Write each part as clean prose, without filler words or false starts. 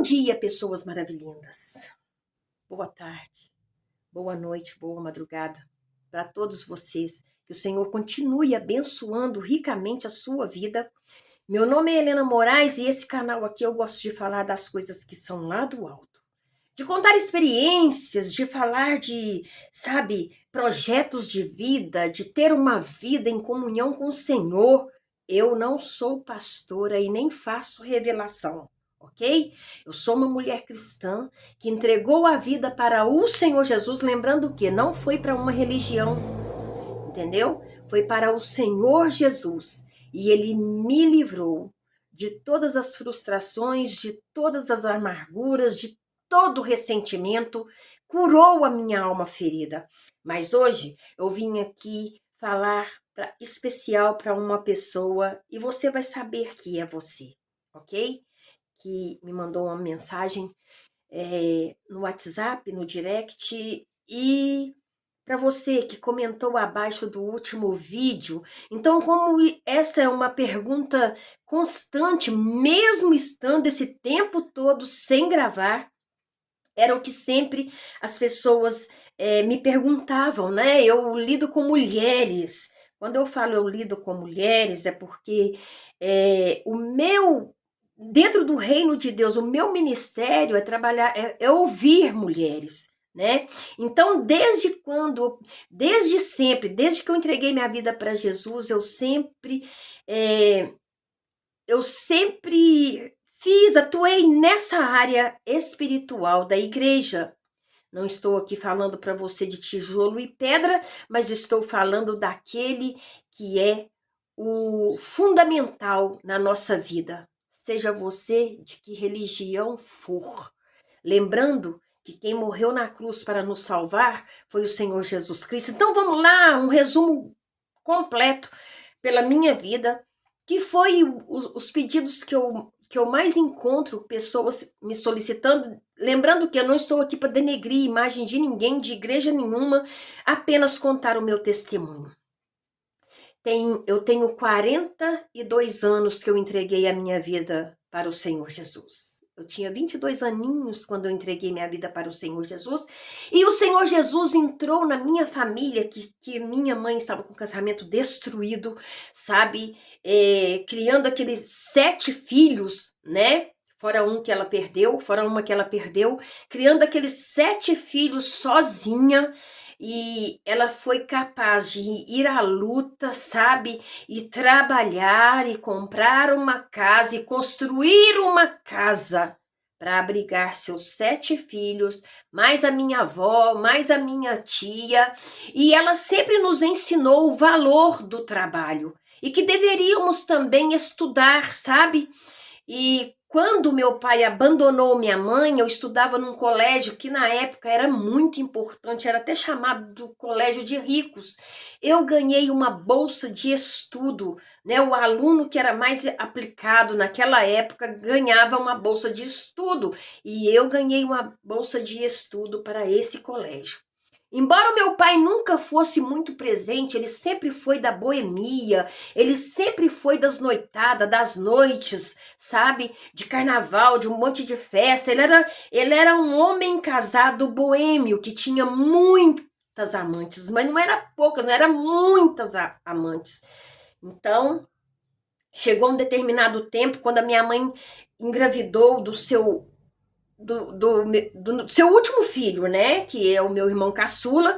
dia, pessoas maravilhindas. Boa tarde, boa noite, boa madrugada para todos vocês. Que o Senhor continue abençoando ricamente a sua vida. Meu nome é Helena Moraes e esse canal aqui eu gosto de falar das coisas que são lá do alto. De contar experiências, de falar de, projetos de vida, de ter uma vida em comunhão com o Senhor. Eu não sou pastora e nem faço revelação, ok? Eu sou uma mulher cristã que entregou a vida para o Senhor Jesus, lembrando que não foi para uma religião, entendeu? Foi para o Senhor Jesus e Ele me livrou de todas as frustrações, de todas as amarguras, de todo o ressentimento, curou a minha alma ferida. Mas hoje eu vim aqui falar especial para uma pessoa e você vai saber que é você, ok? Que me mandou uma mensagem no WhatsApp, no direct, e para você que comentou abaixo do último vídeo. Então, como essa é uma pergunta constante, mesmo estando esse tempo todo sem gravar, era o que sempre as pessoas me perguntavam, né? Eu lido com mulheres. Quando eu falo eu lido com mulheres, é porque dentro do reino de Deus, o meu ministério é trabalhar, é ouvir mulheres, né? Então, desde sempre, desde que eu entreguei minha vida para Jesus, eu sempre atuei nessa área espiritual da igreja. Não estou aqui falando para você de tijolo e pedra, mas estou falando daquele que é o fundamental na nossa vida. Seja você de que religião for. Lembrando que quem morreu na cruz para nos salvar foi o Senhor Jesus Cristo. Então vamos lá, um resumo completo pela minha vida, que foi os pedidos que eu mais encontro, pessoas me solicitando, lembrando que eu não estou aqui para denegrir a imagem de ninguém, de igreja nenhuma, apenas contar o meu testemunho. Eu tenho 42 anos que eu entreguei a minha vida para o Senhor Jesus. Eu tinha 22 aninhos quando eu entreguei minha vida para o Senhor Jesus. E o Senhor Jesus entrou na minha família, que minha mãe estava com o casamento destruído, criando aqueles 7 filhos, né? Fora uma que ela perdeu, criando aqueles 7 filhos sozinha. E ela foi capaz de ir à luta, e trabalhar e comprar uma casa e construir uma casa para abrigar seus 7 filhos, mais a minha avó, mais a minha tia. E ela sempre nos ensinou o valor do trabalho e que deveríamos também estudar, E quando meu pai abandonou minha mãe, eu estudava num colégio que na época era muito importante, era até chamado do colégio de ricos. Eu ganhei uma bolsa de estudo, né? O aluno que era mais aplicado naquela época ganhava uma bolsa de estudo e eu ganhei uma bolsa de estudo para esse colégio. Embora o meu pai nunca fosse muito presente, ele sempre foi da boemia, ele sempre foi das noitadas, das noites, de carnaval, de um monte de festa. Ele era um homem casado boêmio, que tinha muitas amantes, mas não era poucas, não era muitas amantes. Então, chegou um determinado tempo, quando a minha mãe engravidou do seu último filho, né? Que é o meu irmão caçula.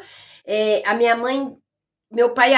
Meu pai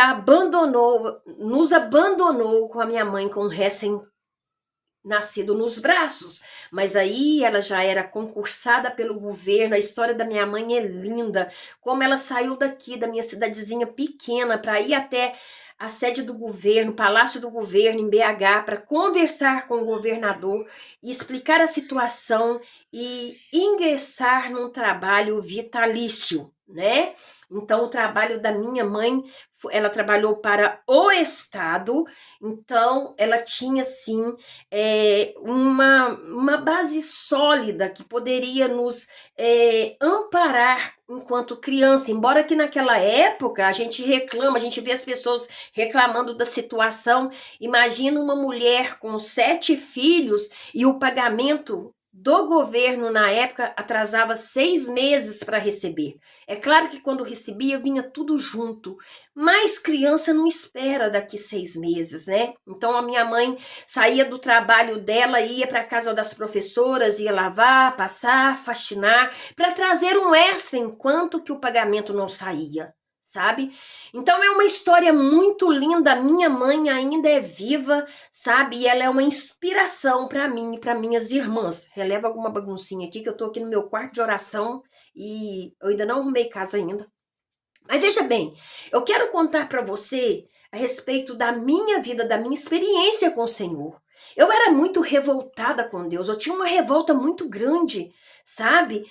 nos abandonou com a minha mãe com um recém-nascido nos braços. Mas aí ela já era concursada pelo governo. A história da minha mãe é linda. Como ela saiu daqui, da minha cidadezinha pequena, para ir até a sede do governo, Palácio do Governo, em BH, para conversar com o governador e explicar a situação e ingressar num trabalho vitalício, né? Então, o trabalho da minha mãe, ela trabalhou para o Estado, então ela tinha, sim, uma base sólida que poderia nos amparar enquanto criança, embora que naquela época a gente vê as pessoas reclamando da situação. Imagina uma mulher com 7 filhos e o pagamento do governo na época atrasava 6 meses para receber. É claro que quando recebia vinha tudo junto, mas criança não espera daqui 6 meses, né? Então a minha mãe saía do trabalho dela, ia para a casa das professoras, ia lavar, passar, faxinar, para trazer um extra enquanto que o pagamento não saía, sabe? Então é uma história muito linda. Minha mãe ainda é viva, sabe? E ela é uma inspiração para mim e para minhas irmãs. Releva alguma baguncinha aqui, que eu tô aqui no meu quarto de oração e eu ainda não arrumei casa ainda. Mas veja bem, eu quero contar para você a respeito da minha vida, da minha experiência com o Senhor. Eu era muito revoltada com Deus, eu tinha uma revolta muito grande, sabe?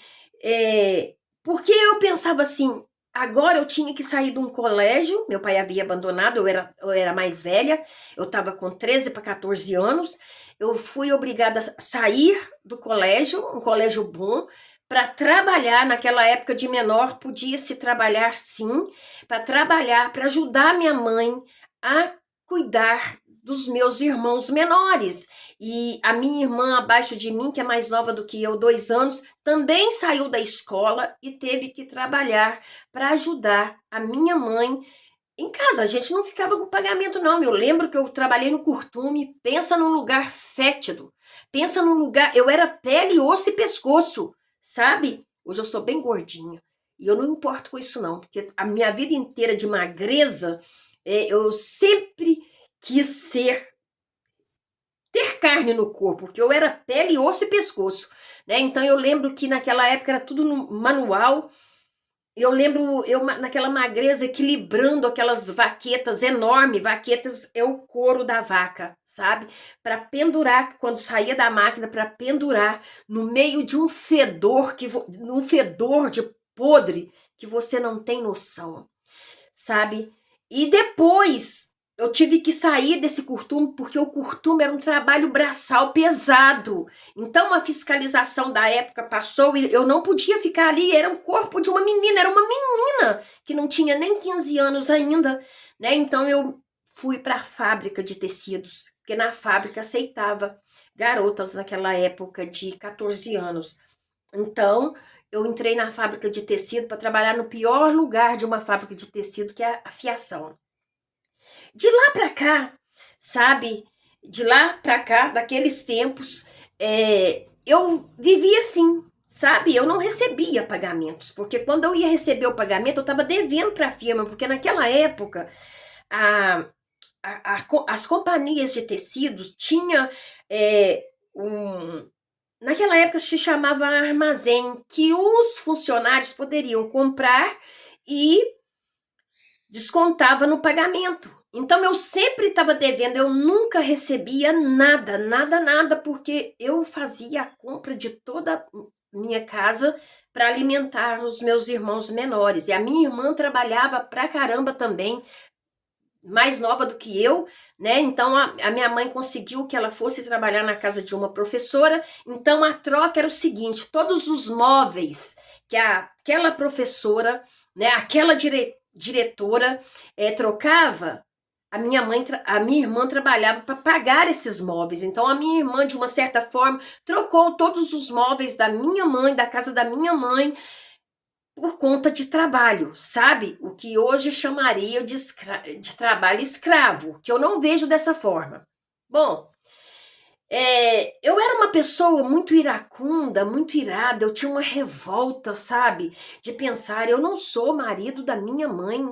Porque eu pensava assim, agora eu tinha que sair de um colégio, meu pai havia abandonado, eu era mais velha, eu estava com 13 para 14 anos, eu fui obrigada a sair do colégio, um colégio bom, para trabalhar. Naquela época de menor podia se trabalhar sim, para trabalhar, para ajudar minha mãe a cuidar dos meus irmãos menores. E a minha irmã abaixo de mim, que é mais nova do que eu, 2 anos, também saiu da escola e teve que trabalhar para ajudar a minha mãe em casa. A gente não ficava com pagamento, não. Eu lembro que eu trabalhei no Curtume. Pensa num lugar fétido. Pensa num lugar. Eu era pele, osso e pescoço, sabe? Hoje eu sou bem gordinha. E eu não importo com isso, não. Porque a minha vida inteira de magreza, eu sempre quis ter carne no corpo, porque eu era pele, osso e pescoço, né? Então eu lembro que naquela época era tudo no manual. Eu lembro eu naquela magreza equilibrando aquelas vaquetas enormes. Vaquetas é o couro da vaca, sabe? Para pendurar, quando saía da máquina, para pendurar no meio de um fedor, um fedor de podre que você não tem noção, sabe? E depois eu tive que sair desse curtume, porque o curtume era um trabalho braçal pesado. Então a fiscalização da época passou e eu não podia ficar ali. Era um corpo de uma menina, era uma menina que não tinha nem 15 anos ainda, né? Então eu fui para a fábrica de tecidos, porque na fábrica aceitava garotas naquela época de 14 anos. Então, eu entrei na fábrica de tecido para trabalhar no pior lugar de uma fábrica de tecido, que é a fiação. De lá para cá, sabe? De lá para cá, daqueles tempos, eu vivia assim, sabe? Eu não recebia pagamentos, porque quando eu ia receber o pagamento, eu estava devendo para a firma, porque naquela época a, as companhias de tecidos tinham um, naquela época se chamava armazém, que os funcionários poderiam comprar e descontava no pagamento. Então eu sempre estava devendo, eu nunca recebia nada, nada, nada, porque eu fazia a compra de toda a minha casa para alimentar os meus irmãos menores. E a minha irmã trabalhava pra caramba também, mais nova do que eu, né? Então a minha mãe conseguiu que ela fosse trabalhar na casa de uma professora. Então a troca era o seguinte: todos os móveis que aquela professora, né, aquela diretora trocava, a minha irmã trabalhava para pagar esses móveis. Então a minha irmã, de uma certa forma, trocou todos os móveis da minha mãe, da casa da minha mãe, por conta de trabalho, sabe? O que hoje chamaria de trabalho escravo, que eu não vejo dessa forma. Bom, eu era uma pessoa muito iracunda, muito irada, eu tinha uma revolta, sabe? De pensar, eu não sou marido da minha mãe.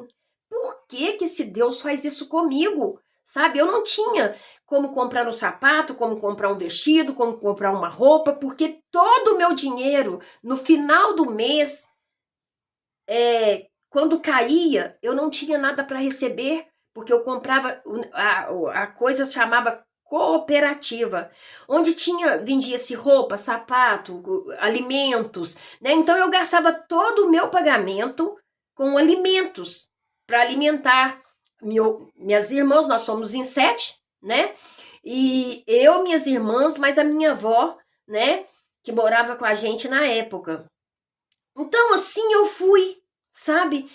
Por que que esse Deus faz isso comigo? Sabe? Eu não tinha como comprar um sapato, como comprar um vestido, como comprar uma roupa, porque todo o meu dinheiro, no final do mês, quando caía, eu não tinha nada para receber, porque eu comprava, a coisa chamava cooperativa, onde vendia-se roupa, sapato, alimentos, né? Então eu gastava todo o meu pagamento com alimentos para alimentar minhas irmãs. Nós somos em 7, né? E eu, minhas irmãs, mais a minha avó, né? Que morava com a gente na época. Então, assim eu fui, sabe?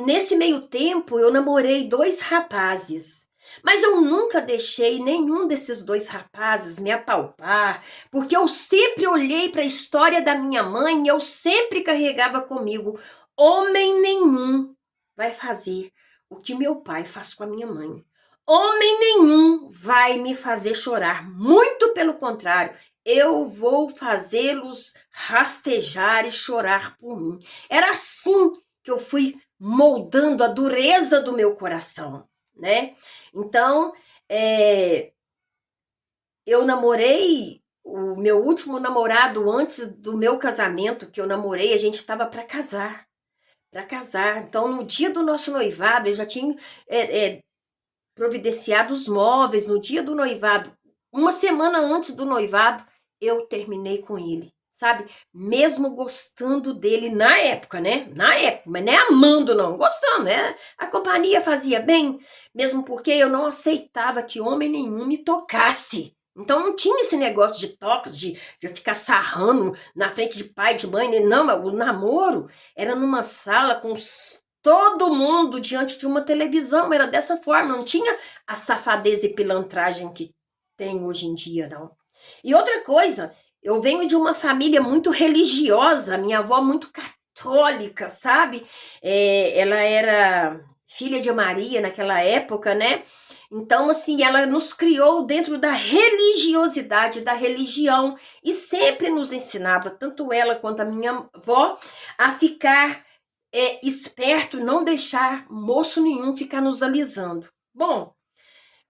Nesse meio tempo, eu namorei 2 rapazes. Mas eu nunca deixei nenhum desses dois rapazes me apalpar, porque eu sempre olhei para a história da minha mãe e eu sempre carregava comigo: homem nenhum vai fazer o que meu pai faz com a minha mãe. Homem nenhum vai me fazer chorar. Muito pelo contrário, eu vou fazê-los rastejar e chorar por mim. Era assim que eu fui moldando a dureza do meu coração, né? Então, eu namorei o meu último namorado antes do meu casamento, que eu namorei, a gente estava para casar. Para casar. Então, no dia do nosso noivado, eu já tinha providenciado os móveis. No dia do noivado, uma semana antes do noivado, eu terminei com ele, sabe? Mesmo gostando dele na época, né? Na época, mas não é amando, não, gostando, né? A companhia fazia bem, mesmo porque eu não aceitava que homem nenhum me tocasse. Então não tinha esse negócio de toques, de ficar sarrando na frente de pai, de mãe, não, o namoro era numa sala com todo mundo diante de uma televisão, era dessa forma, não tinha a safadeza e pilantragem que tem hoje em dia, não. E outra coisa, eu venho de uma família muito religiosa, minha avó muito católica, sabe? Ela era filha de Maria naquela época, né? Então, assim, ela nos criou dentro da religiosidade, da religião, e sempre nos ensinava, tanto ela quanto a minha avó, a ficar esperto, não deixar moço nenhum ficar nos alisando. Bom,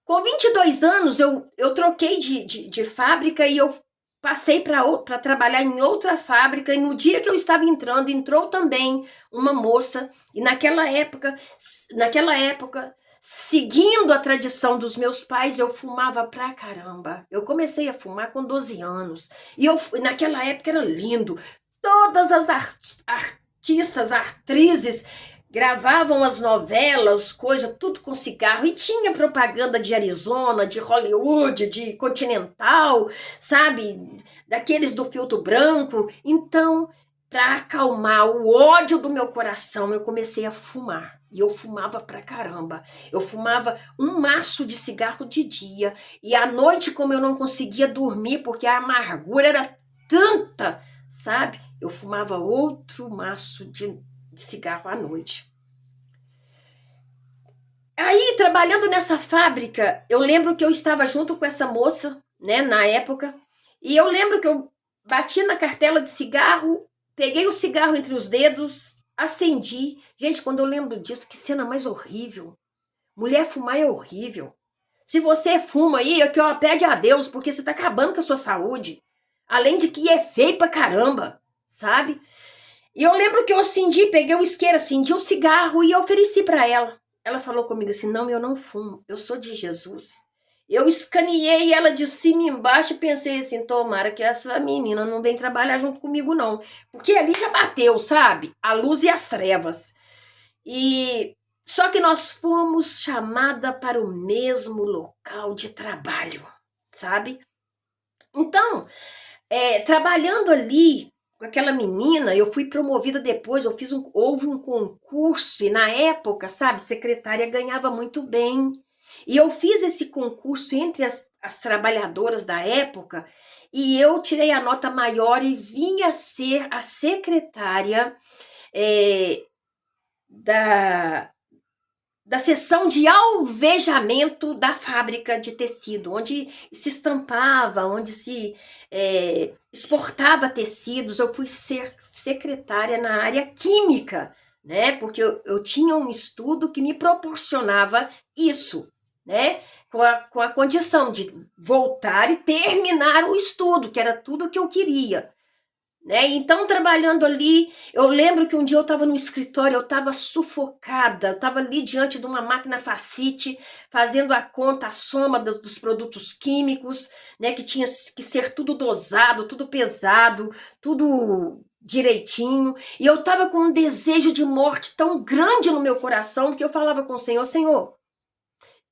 com 22 anos, eu troquei de fábrica e eu passei para trabalhar em outra fábrica, e no dia que eu estava entrando, entrou também uma moça, e naquela época, seguindo a tradição dos meus pais, eu fumava pra caramba. Eu comecei a fumar com 12 anos, e naquela época era lindo. Todas as artistas, atrizes, gravavam as novelas, coisa, tudo com cigarro, e tinha propaganda de Arizona, de Hollywood, de Continental, sabe? Daqueles do filtro branco. Então, para acalmar o ódio do meu coração, eu comecei a fumar. E eu fumava pra caramba. Eu fumava um maço de cigarro de dia. E à noite, como eu não conseguia dormir, porque a amargura era tanta, sabe? Eu fumava outro maço de cigarro à noite. Aí, trabalhando nessa fábrica, eu lembro que eu estava junto com essa moça, né, na época, e eu lembro que eu bati na cartela de cigarro, peguei o cigarro entre os dedos, acendi. Gente, quando eu lembro disso, que cena mais horrível. Mulher fumar é horrível. Se você fuma aí, é que ó, pede a Deus, porque você tá acabando com a sua saúde. Além de que é feio pra caramba, sabe? E eu lembro que eu acendi, peguei o isqueiro, acendi um cigarro e ofereci para ela. Ela falou comigo assim: não, eu não fumo, eu sou de Jesus. Eu escaneei ela de cima e embaixo e pensei assim: tomara que essa menina não vem trabalhar junto comigo, não. Porque ali já bateu, sabe? A luz e as trevas. E só que nós fomos chamada para o mesmo local de trabalho, sabe? Então, trabalhando ali com aquela menina, eu fui promovida depois, houve um concurso, e na época, sabe, secretária ganhava muito bem. E eu fiz esse concurso entre as trabalhadoras da época, e eu tirei a nota maior e vinha ser a secretária da seção de alvejamento da fábrica de tecido, onde se estampava, onde se exportava tecidos. Eu fui ser secretária na área química, né? Porque eu tinha um estudo que me proporcionava isso, né? Com a condição de voltar e terminar o estudo, que era tudo o que eu queria. Né? Então, trabalhando ali, eu lembro que um dia eu estava no escritório, eu estava sufocada, eu estava ali diante de uma máquina Facite, fazendo a conta, a soma dos produtos químicos, né? Que tinha que ser tudo dosado, tudo pesado, tudo direitinho, e eu estava com um desejo de morte tão grande no meu coração, que eu falava com o Senhor: Senhor,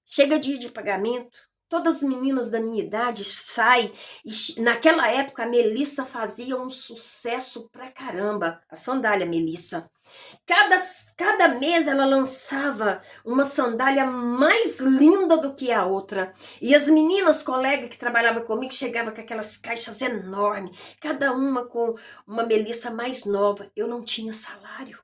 chega dia de pagamento, Todas as meninas da minha idade saem. Naquela época, a Melissa fazia um sucesso pra caramba. A sandália Melissa. Cada mês ela lançava uma sandália mais linda do que a outra. E as meninas, colegas que trabalhavam comigo, chegavam com aquelas caixas enormes, cada uma com uma Melissa mais nova. Eu não tinha salário.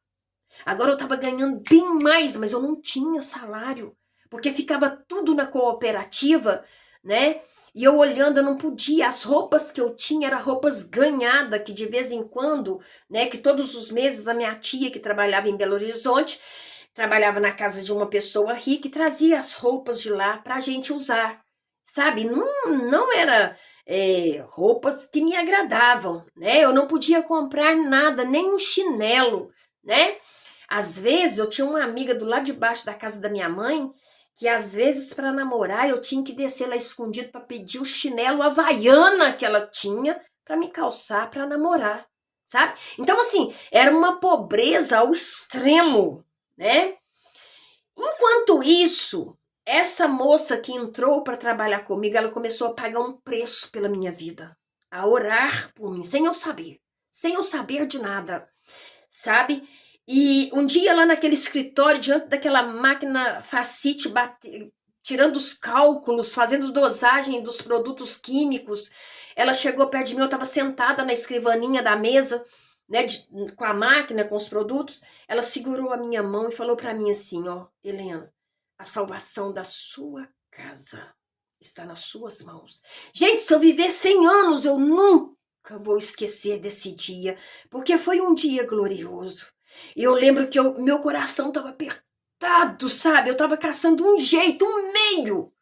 Agora eu estava ganhando bem mais, mas eu não tinha salário. Porque ficava tudo na cooperativa, né? E eu olhando, eu não podia. As roupas que eu tinha eram roupas ganhadas, que de vez em quando, né? Que todos os meses a minha tia, que trabalhava em Belo Horizonte, trabalhava na casa de uma pessoa rica e trazia as roupas de lá pra gente usar. Sabe? Não era roupas que me agradavam, né? Eu não podia comprar nada, nem um chinelo, né? Às vezes, eu tinha uma amiga do lado de baixo da casa da minha mãe, que às vezes para namorar eu tinha que descer lá escondido para pedir o chinelo havaiana que ela tinha para me calçar para namorar, sabe? Então assim, era uma pobreza ao extremo, né? Enquanto isso, essa moça que entrou para trabalhar comigo, ela começou a pagar um preço pela minha vida, a orar por mim, sem eu saber de nada, sabe? E um dia lá naquele escritório, diante daquela máquina Facite, tirando os cálculos, fazendo dosagem dos produtos químicos, ela chegou perto de mim, eu estava sentada na escrivaninha da mesa, né, com a máquina, com os produtos, ela segurou a minha mão e falou para mim assim, ó, Helena, a salvação da sua casa está nas suas mãos. Gente, se eu viver 100 anos, eu nunca vou esquecer desse dia, porque foi um dia glorioso. E eu lembro que meu coração estava apertado, sabe? Eu estava caçando um jeito, um meio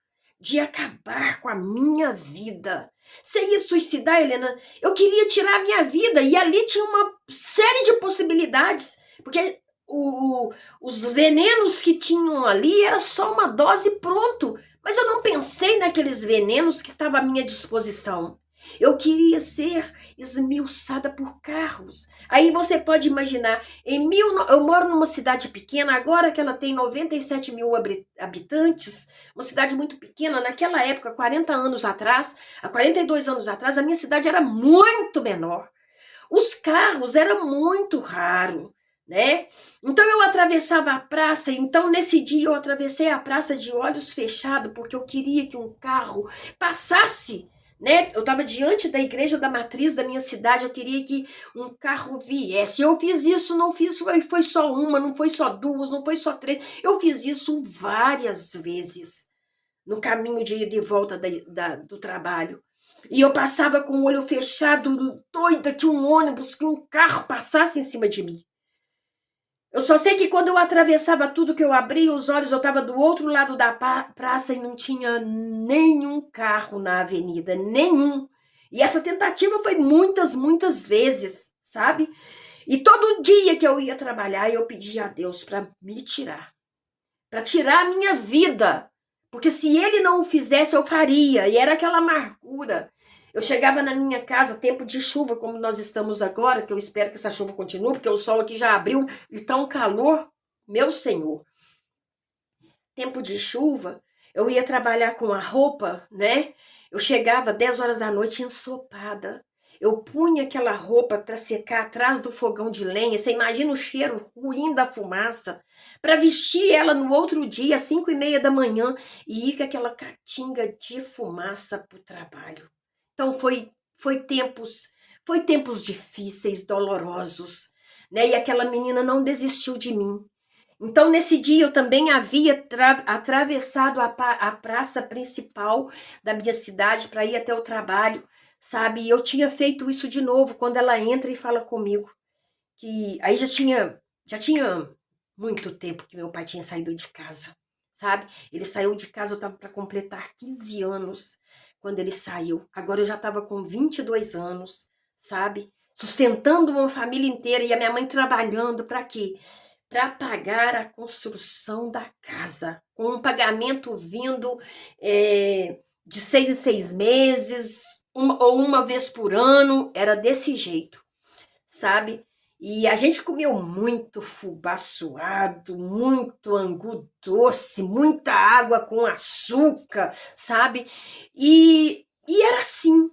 de acabar com a minha vida. Você ia suicidar, Helena? Eu queria tirar a minha vida e ali tinha uma série de possibilidades, porque os venenos que tinham ali era só uma dose pronto, mas eu não pensei naqueles venenos que estavam à minha disposição. Eu queria ser esmiuçada por carros. Aí você pode imaginar, eu moro numa cidade pequena, agora que ela tem 97 mil habitantes, uma cidade muito pequena. Naquela época, 40 anos atrás, há 42 anos atrás, a minha cidade era muito menor. Os carros eram muito raros, né? Então eu atravessava a praça, então nesse dia eu atravessei a praça de olhos fechados, porque eu queria que um carro passasse, né? Eu estava diante da igreja da matriz da minha cidade, eu queria que um carro viesse. Eu fiz isso, não fiz, foi só uma, não foi só duas, não foi só três. Eu fiz isso várias vezes no caminho de ida e volta do trabalho. E eu passava com o olho fechado, doida que um ônibus, que um carro passasse em cima de mim. Eu só sei que quando eu atravessava tudo, que eu abria os olhos, eu estava do outro lado da praça e não tinha nenhum carro na avenida, nenhum. E essa tentativa foi muitas vezes, sabe? E todo dia que eu ia trabalhar, eu pedia a Deus para me tirar, para tirar a minha vida. Porque se ele não o fizesse, eu faria. E era aquela amargura. Eu chegava na minha casa, tempo de chuva, como nós estamos agora, que eu espero que essa chuva continue, porque o sol aqui já abriu e está um calor, meu Senhor. Tempo de chuva, eu ia trabalhar com a roupa, né? Eu chegava 10 horas da noite ensopada. Eu punha aquela roupa para secar atrás do fogão de lenha. Você imagina o cheiro ruim da fumaça. Para vestir ela no outro dia, às 5:30 da manhã, e ir com aquela catinga de fumaça para o trabalho. Então foi tempos difíceis, dolorosos, né? E aquela menina não desistiu de mim. Então, nesse dia, eu também havia atravessado a praça principal da minha cidade para ir até o trabalho, sabe? E eu tinha feito isso de novo, quando ela entra e fala comigo. Que aí já tinha muito tempo que meu pai tinha saído de casa, sabe? Ele saiu de casa, eu estava para completar 15 anos quando ele saiu. Agora eu já estava com 22 anos, sabe? Sustentando uma família inteira e a minha mãe trabalhando para quê? Para pagar a construção da casa, com um pagamento vindo de 6 em 6 meses, ou uma vez por ano, era desse jeito, sabe? E a gente comeu muito fubá suado, muito angu doce, muita água com açúcar, sabe? E era assim.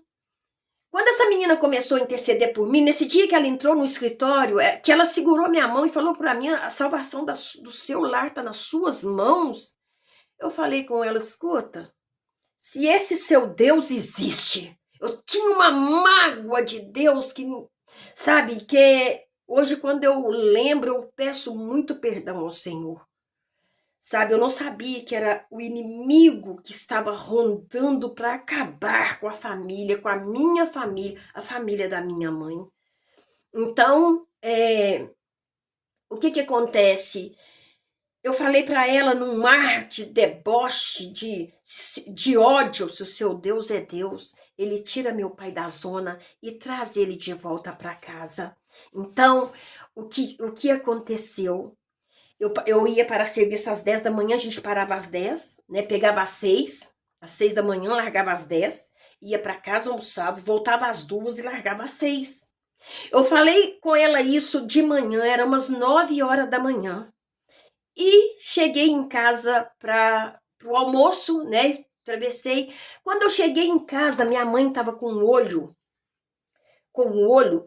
Quando essa menina começou a interceder por mim, nesse dia que ela entrou no escritório, que ela segurou minha mão e falou para mim, a salvação do seu lar está nas suas mãos. Eu falei com ela, escuta, se esse seu Deus existe, eu tinha uma mágoa de Deus que, sabe, que hoje quando eu lembro, eu peço muito perdão ao Senhor. Sabe, eu não sabia que era o inimigo que estava rondando para acabar com a família, com a minha família, a família da minha mãe. Então, o que acontece? Eu falei para ela num mar de deboche, de ódio, se o seu Deus é Deus, ele tira meu pai da zona e traz ele de volta para casa. Então, o que aconteceu? Eu ia para serviço às 10 da manhã, a gente parava às 10, né? Pegava às 6 da manhã, largava às 10, ia para casa, almoçava, voltava às 2 e largava às 6. Eu falei com ela isso de manhã, era umas 9 horas da manhã. E cheguei em casa para o almoço, né? Travessei. Quando eu cheguei em casa, minha mãe estava com o olho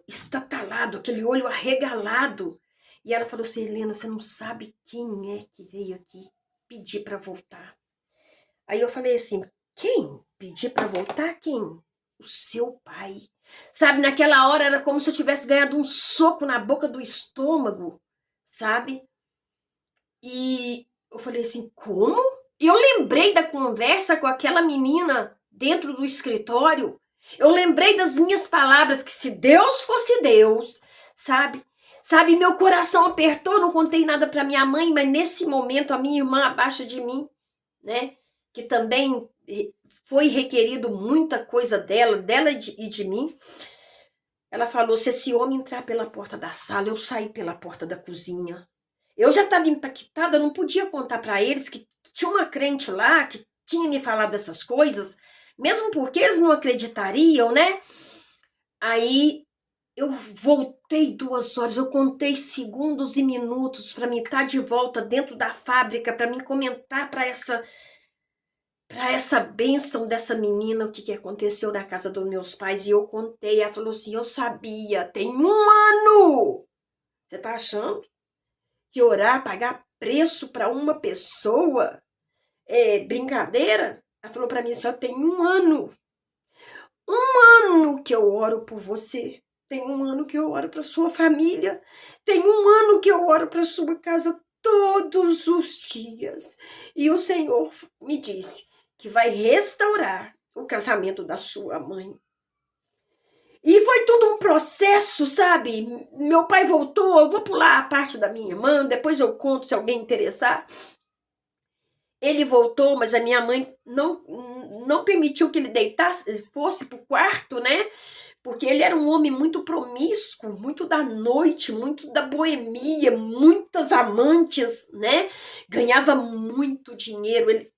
estatalado, aquele olho arregalado. E ela falou assim, Helena, você não sabe quem é que veio aqui pedir para voltar. Aí eu falei assim, quem? Pedir para voltar? Quem? O seu pai. Sabe, naquela hora era como se eu tivesse ganhado um soco na boca do estômago, sabe? E eu falei assim, como? E eu lembrei da conversa com aquela menina dentro do escritório. Eu lembrei das minhas palavras, que se Deus fosse Deus, sabe? Sabe, meu coração apertou, não contei nada para minha mãe, mas nesse momento a minha irmã abaixo de mim, né? Que também foi requerido muita coisa dela e de mim. Ela falou, se esse homem entrar pela porta da sala, eu sair pela porta da cozinha. Eu já estava impactada, não podia contar para eles que tinha uma crente lá que tinha me falado essas coisas, mesmo porque eles não acreditariam, né? Aí eu voltei 2 horas, eu contei segundos e minutos para mim estar de volta dentro da fábrica, para mim comentar para essa bênção dessa menina o que aconteceu na casa dos meus pais. E eu contei, ela falou assim, eu sabia, tem 1 ano. Você tá achando que orar, pagar preço para uma pessoa é brincadeira? Ela falou para mim assim, tem 1 ano. 1 ano que eu oro por você. Tem 1 ano que eu oro para sua família. Tem 1 ano que eu oro para sua casa todos os dias. E o Senhor me disse que vai restaurar o casamento da sua mãe. E foi tudo um processo, sabe? Meu pai voltou, eu vou pular a parte da minha irmã, depois eu conto se alguém interessar. Ele voltou, mas a minha mãe não permitiu que ele deitasse, fosse pro quarto, né? Porque ele era um homem muito promíscuo, muito da noite, muito da boemia, muitas amantes, né? Ganhava muito dinheiro. Ele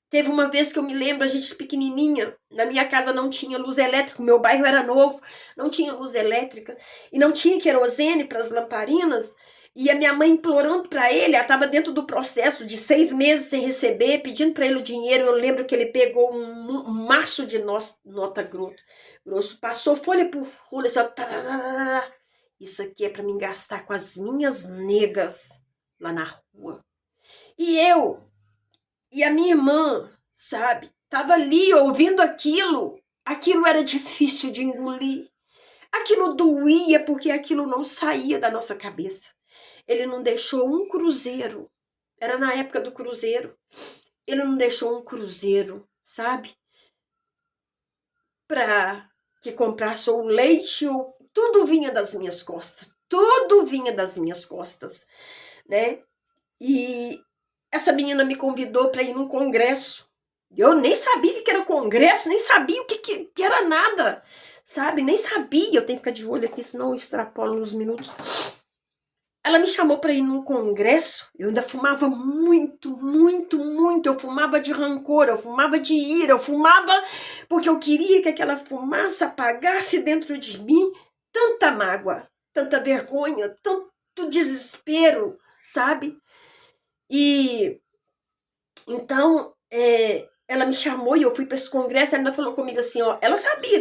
teve uma vez que eu me lembro, a gente pequenininha, na minha casa não tinha luz elétrica, meu bairro era novo, não tinha luz elétrica e não tinha querosene para as lamparinas. E a minha mãe implorando para ele, ela estava dentro do processo de 6 meses sem receber, pedindo para ele o dinheiro. Eu lembro que ele pegou um maço de nota grosso, passou folha por folha, assim, ó, isso aqui é para mim gastar com as minhas negas lá na rua. E a minha irmã, sabe, estava ali ouvindo aquilo. Aquilo era difícil de engolir. Aquilo doía porque aquilo não saía da nossa cabeça. Ele não deixou um cruzeiro. Era na época do cruzeiro. Ele não deixou um cruzeiro, sabe? Para que comprasse o leite, tudo vinha das minhas costas. Tudo vinha das minhas costas, né? E essa menina me convidou para ir num congresso. Eu nem sabia o que era congresso, nem sabia o que era nada, sabe? Nem sabia. Eu tenho que ficar de olho aqui, senão eu extrapolo nos minutos. Ela me chamou para ir num congresso. Eu ainda fumava muito, muito, muito. Eu fumava de rancor, eu fumava de ira, eu fumava porque eu queria que aquela fumaça apagasse dentro de mim tanta mágoa, tanta vergonha, tanto desespero, sabe? E então, ela me chamou e eu fui para esse congresso, ela ainda falou comigo assim, ó, ela sabia,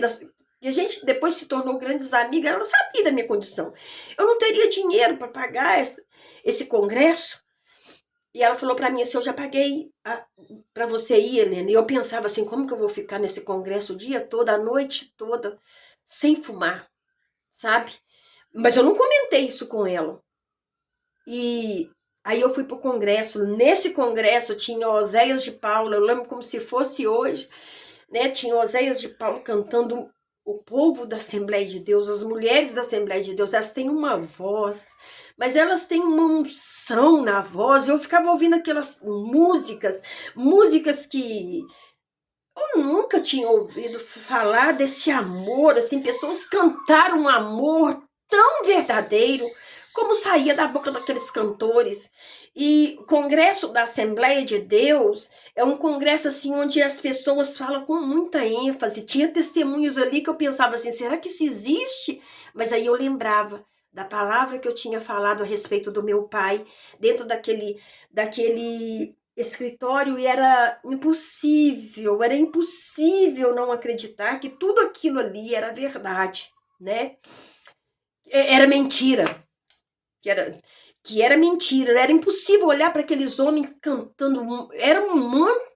e a gente depois se tornou grandes amigas, ela sabia da minha condição. Eu não teria dinheiro para pagar esse congresso. E ela falou para mim assim, eu já paguei para você ir, Helena. E eu pensava assim, como que eu vou ficar nesse congresso o dia todo, a noite toda, sem fumar, sabe? Mas eu não comentei isso com ela. E aí eu fui pro congresso. Nesse congresso tinha Oséias de Paulo, eu lembro como se fosse hoje, né? Tinha Oséias de Paulo cantando o povo da Assembleia de Deus, as mulheres da Assembleia de Deus, elas têm uma voz, mas elas têm uma unção na voz. Eu ficava ouvindo aquelas músicas que eu nunca tinha ouvido falar desse amor, assim, pessoas cantaram um amor tão verdadeiro como saía da boca daqueles cantores. E o congresso da Assembleia de Deus é um congresso assim onde as pessoas falam com muita ênfase. Tinha testemunhos ali que eu pensava assim, será que isso existe? Mas aí eu lembrava da palavra que eu tinha falado a respeito do meu pai dentro daquele escritório, e era impossível não acreditar que tudo aquilo ali era verdade, né? Era mentira, que era mentira, era impossível olhar para aqueles homens cantando, eram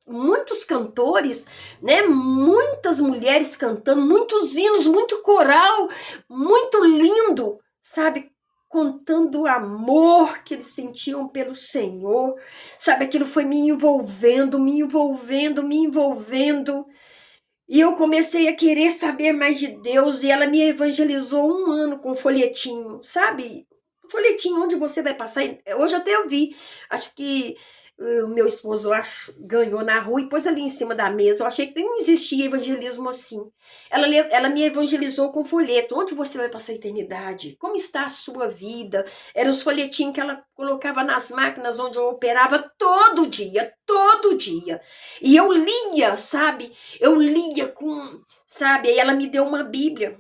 muitos cantores, né? Muitas mulheres cantando, muitos hinos, muito coral, muito lindo, sabe? Contando o amor que eles sentiam pelo Senhor, sabe? Aquilo foi me envolvendo, e eu comecei a querer saber mais de Deus, e ela me evangelizou 1 ano com folhetinho, sabe? Folhetinho onde você vai passar. Hoje até eu vi, acho que o meu esposo ganhou na rua e pôs ali em cima da mesa. Eu achei que não existia evangelismo assim. Ela me evangelizou com folheto. Onde você vai passar a eternidade? Como está a sua vida? Eram os folhetinhos que ela colocava nas máquinas onde eu operava todo dia. E eu lia, sabe? Eu lia sabe? Aí ela me deu uma Bíblia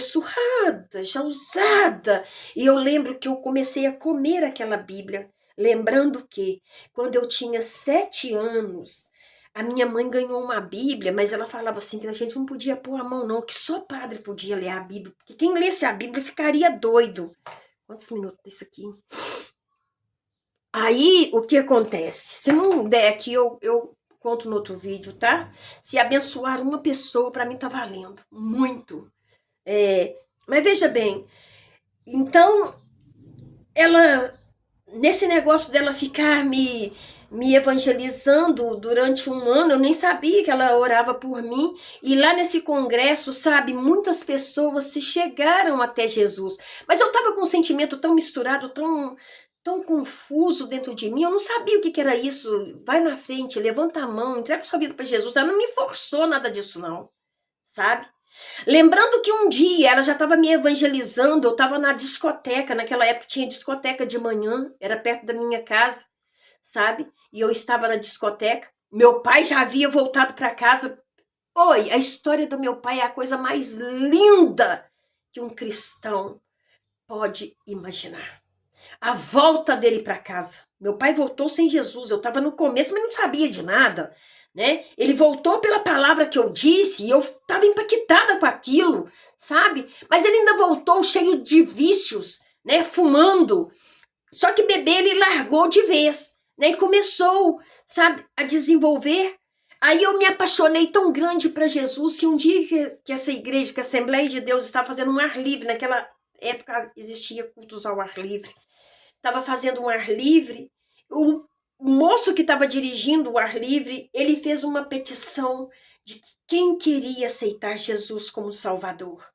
surrada, já usada. E eu lembro que eu comecei a comer aquela Bíblia. Lembrando que, quando eu tinha 7 anos, a minha mãe ganhou uma Bíblia, mas ela falava assim que a gente não podia pôr a mão não, que só padre podia ler a Bíblia, porque quem lesse a Bíblia ficaria doido. Quantos minutos isso aqui? Aí, o que acontece? Se não der aqui, eu conto no outro vídeo, tá? Se abençoar uma pessoa, para mim tá valendo. Muito. Mas veja bem, então, ela, nesse negócio dela ficar me evangelizando durante 1 ano, eu nem sabia que ela orava por mim, e lá nesse congresso, sabe, muitas pessoas se chegaram até Jesus, mas eu estava com um sentimento tão misturado, tão confuso dentro de mim, eu não sabia o que era isso. Vai na frente, levanta a mão, entrega sua vida para Jesus. Ela não me forçou nada disso não, sabe? Lembrando que um dia ela já estava me evangelizando, eu estava na discoteca, naquela época tinha discoteca de manhã, era perto da minha casa, sabe? E eu estava na discoteca, meu pai já havia voltado para casa. Oi, a história do meu pai é a coisa mais linda que um cristão pode imaginar. A volta dele para casa. Meu pai voltou sem Jesus, eu estava no começo, mas não sabia de nada, né? Ele voltou pela palavra que eu disse e eu estava impactada com aquilo, sabe? Mas ele ainda voltou cheio de vícios, né? Fumando. Só que beber ele largou de vez, né? E começou, sabe, a desenvolver. Aí eu me apaixonei tão grande para Jesus que um dia que essa igreja, que a Assembleia de Deus estava fazendo um ar livre, naquela época existia cultos ao ar livre. Estava fazendo um ar livre, o moço que estava dirigindo o ar livre, ele fez uma petição de que quem queria aceitar Jesus como Salvador.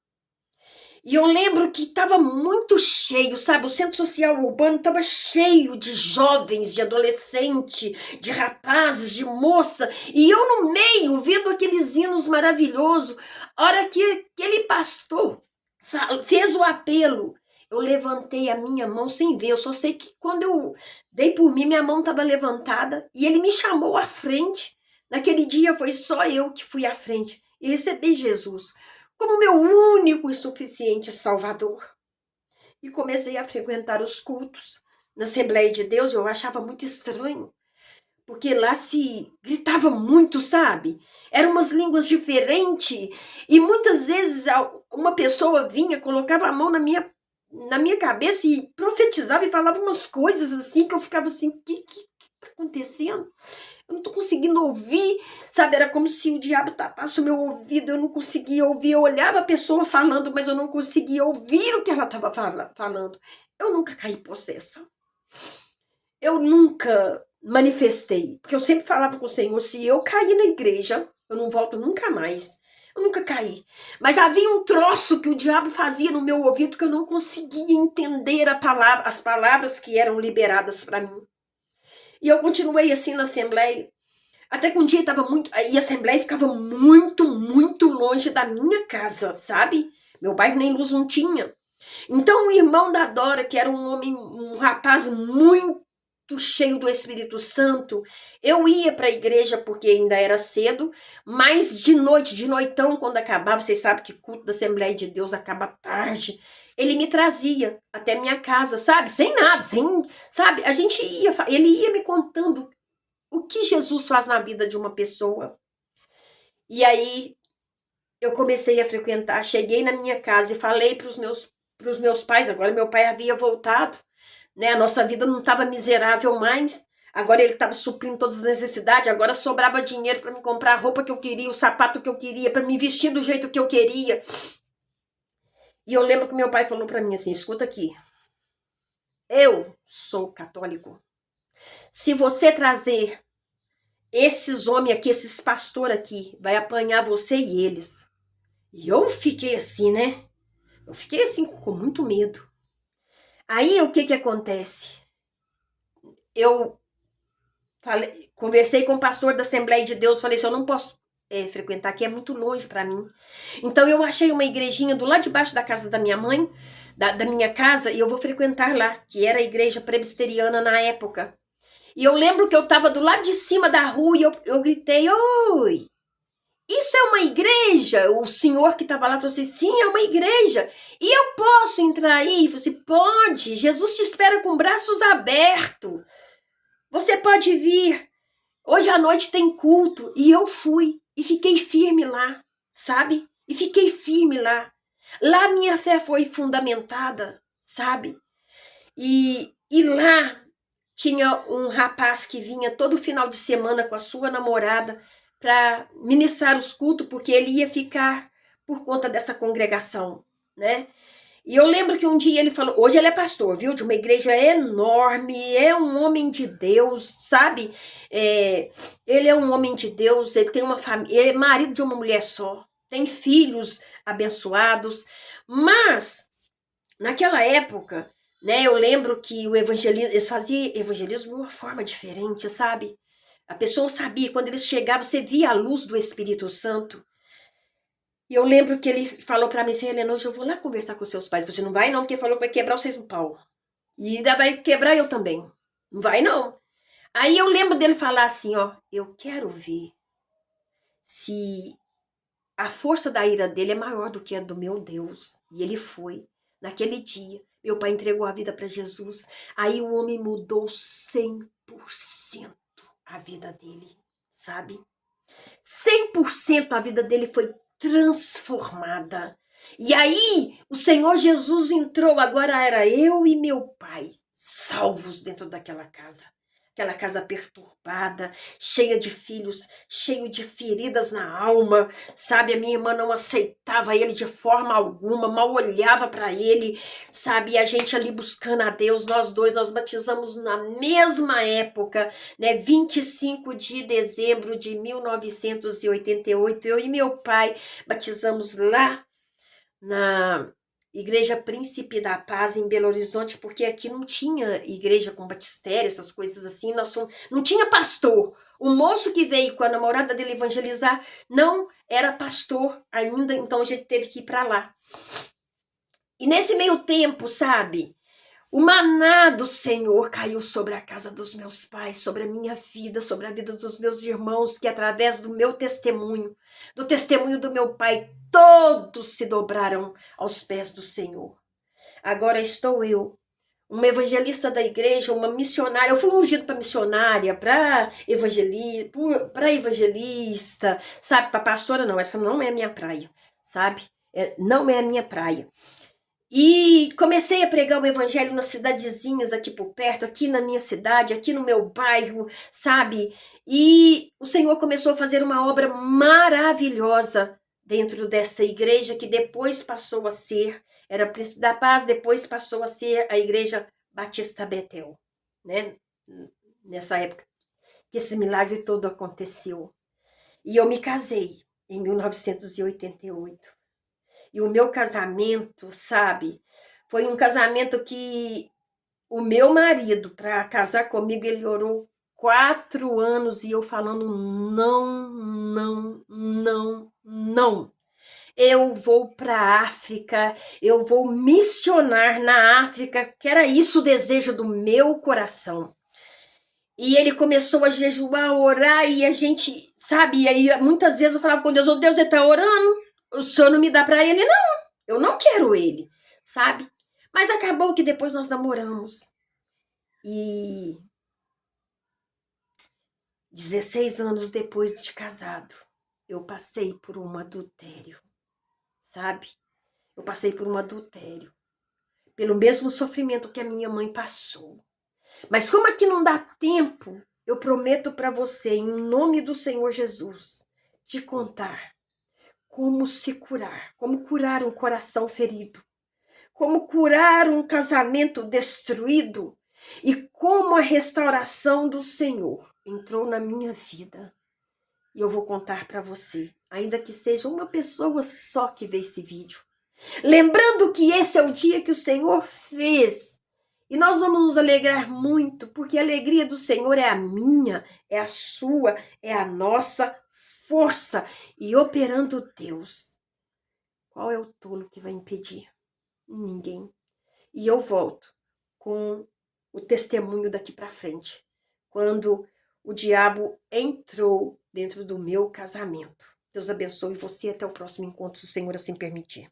E eu lembro que estava muito cheio, sabe? O centro social urbano estava cheio de jovens, de adolescente, de rapazes, de moça. E eu no meio, vendo aqueles hinos maravilhosos. A hora que aquele pastor fez o apelo, eu levantei a minha mão sem ver. Eu só sei que quando eu dei por mim, minha mão estava levantada e ele me chamou à frente. Naquele dia foi só eu que fui à frente e recebi Jesus como meu único e suficiente Salvador. e comecei a frequentar os cultos na Assembleia de Deus. Eu achava muito estranho, porque lá se gritava muito, sabe? Eram umas línguas diferentes, e muitas vezes uma pessoa vinha, colocava a mão na minha cabeça e profetizava e falava umas coisas assim, que eu ficava assim, o que tá acontecendo? Eu não tô conseguindo ouvir, sabe? Era como se o diabo tapasse o meu ouvido, eu não conseguia ouvir. Eu olhava a pessoa falando, mas eu não conseguia ouvir o que ela estava falando. Eu nunca caí possessa. Eu nunca manifestei, porque eu sempre falava com o Senhor, se eu cair na igreja, eu não volto nunca mais. Eu nunca caí. Mas havia um troço que o diabo fazia no meu ouvido que eu não conseguia entender as palavras que eram liberadas para mim. E eu continuei assim na Assembleia. Até que um dia estava muito. E a Assembleia ficava muito, muito longe da minha casa, sabe? Meu bairro nem luz não tinha. Então o irmão da Dora, que era um rapaz muito cheio do Espírito Santo, eu ia para a igreja porque ainda era cedo, mas de noite, de noitão, quando acabava, vocês sabem que culto da Assembleia de Deus acaba tarde, ele me trazia até minha casa, sabe? Sem nada, sabe? Ele ia me contando o que Jesus faz na vida de uma pessoa. E aí eu comecei a frequentar, cheguei na minha casa e falei para os meus pais, agora meu pai havia voltado, né? A nossa vida não estava miserável mais, agora ele estava suprindo todas as necessidades, agora sobrava dinheiro para me comprar a roupa que eu queria, o sapato que eu queria, para me vestir do jeito que eu queria. E eu lembro que meu pai falou para mim assim, escuta aqui, eu sou católico, se você trazer esses homens aqui, esses pastores aqui, vai apanhar você e eles. E eu fiquei assim, né? Eu fiquei assim com muito medo. Aí o que acontece? Eu conversei com o pastor da Assembleia de Deus, falei assim, eu não posso frequentar aqui, é muito longe para mim. Então eu achei uma igrejinha do lado de baixo da casa da minha mãe, da minha casa, e eu vou frequentar lá, que era a igreja presbiteriana na época. E eu lembro que eu estava do lado de cima da rua e eu gritei, oi, isso é uma igreja? O senhor que estava lá falou assim, sim, é uma igreja. E eu posso entrar aí? Eu falei assim, pode, Jesus te espera com braços abertos. Você pode vir. Hoje à noite tem culto. E eu fui. E fiquei firme lá, sabe? E fiquei firme lá. Lá minha fé foi fundamentada, sabe? E lá tinha um rapaz que vinha todo final de semana com a sua namorada para ministrar os cultos, porque ele ia ficar por conta dessa congregação, né? E eu lembro que um dia ele falou, hoje ele é pastor, viu? De uma igreja enorme, é um homem de Deus, sabe? Ele é um homem de Deus, ele tem uma família, ele é marido de uma mulher só, tem filhos abençoados, mas naquela época, né, eu lembro que o evangelismo, eles faziam evangelismo de uma forma diferente, sabe? A pessoa sabia, quando eles chegavam, você via a luz do Espírito Santo. E eu lembro que ele falou para mim assim, Helena, hoje eu vou lá conversar com seus pais. Você não vai não, porque falou que vai quebrar vocês no pau. E ainda vai quebrar eu também. Não vai não. Aí eu lembro dele falar assim, ó, eu quero ver se a força da ira dele é maior do que a do meu Deus. E ele foi. Naquele dia, meu pai entregou a vida para Jesus. Aí o homem mudou 100% a vida dele, sabe? 100% a vida dele foi transformada. E aí, o Senhor Jesus entrou, agora era eu e meu pai, salvos dentro daquela casa. Aquela casa perturbada, cheia de filhos, cheio de feridas na alma, sabe? A minha irmã não aceitava ele de forma alguma, mal olhava para ele, sabe? E a gente ali buscando a Deus, nós dois, nós batizamos na mesma época, né? 25 de dezembro de 1988, eu e meu pai batizamos lá na Igreja Príncipe da Paz em Belo Horizonte, porque aqui não tinha igreja com batistério, essas coisas assim, não tinha pastor. O moço que veio com a namorada dele evangelizar não era pastor ainda, então a gente teve que ir para lá. E nesse meio tempo, sabe, o maná do Senhor caiu sobre a casa dos meus pais, sobre a minha vida, sobre a vida dos meus irmãos, que através do meu testemunho, do testemunho do meu pai, todos se dobraram aos pés do Senhor. Agora estou eu, uma evangelista da igreja, uma missionária. Eu fui ungido para missionária, para evangelista, sabe? Para pastora, não. Essa não é a minha praia, sabe? Não é a minha praia. E comecei a pregar o evangelho nas cidadezinhas aqui por perto, aqui na minha cidade, aqui no meu bairro, sabe? E o Senhor começou a fazer uma obra maravilhosa dentro dessa igreja que depois passou a ser, era Príncipe da Paz, depois passou a ser a Igreja Batista Betel, né? Nessa época que esse milagre todo aconteceu. E eu me casei em 1988. E o meu casamento, sabe, foi um casamento que o meu marido, para casar comigo, ele orou 4 anos e eu falando não, não, não, não. Eu vou para a África, eu vou missionar na África, que era isso o desejo do meu coração. E ele começou a jejuar, a orar, e a gente, sabe, e aí muitas vezes eu falava com Deus, Deus, ele tá orando, o Senhor não me dá para ele, não. Eu não quero ele, sabe? Mas acabou que depois nós namoramos. E 16 anos depois de casado, eu passei por um adultério, sabe? Eu passei por um adultério. Pelo mesmo sofrimento que a minha mãe passou. Mas como aqui não dá tempo, eu prometo para você, em nome do Senhor Jesus, te contar como se curar, como curar um coração ferido, como curar um casamento destruído e como a restauração do Senhor entrou na minha vida. E eu vou contar para você, ainda que seja uma pessoa só que vê esse vídeo. Lembrando que esse é o dia que o Senhor fez. E nós vamos nos alegrar muito, porque a alegria do Senhor é a minha, é a sua, é a nossa força. E operando Deus, qual é o tolo que vai impedir? Ninguém. E eu volto com o testemunho daqui para frente, quando o diabo entrou dentro do meu casamento. Deus abençoe você, até o próximo encontro, se o Senhor assim permitir.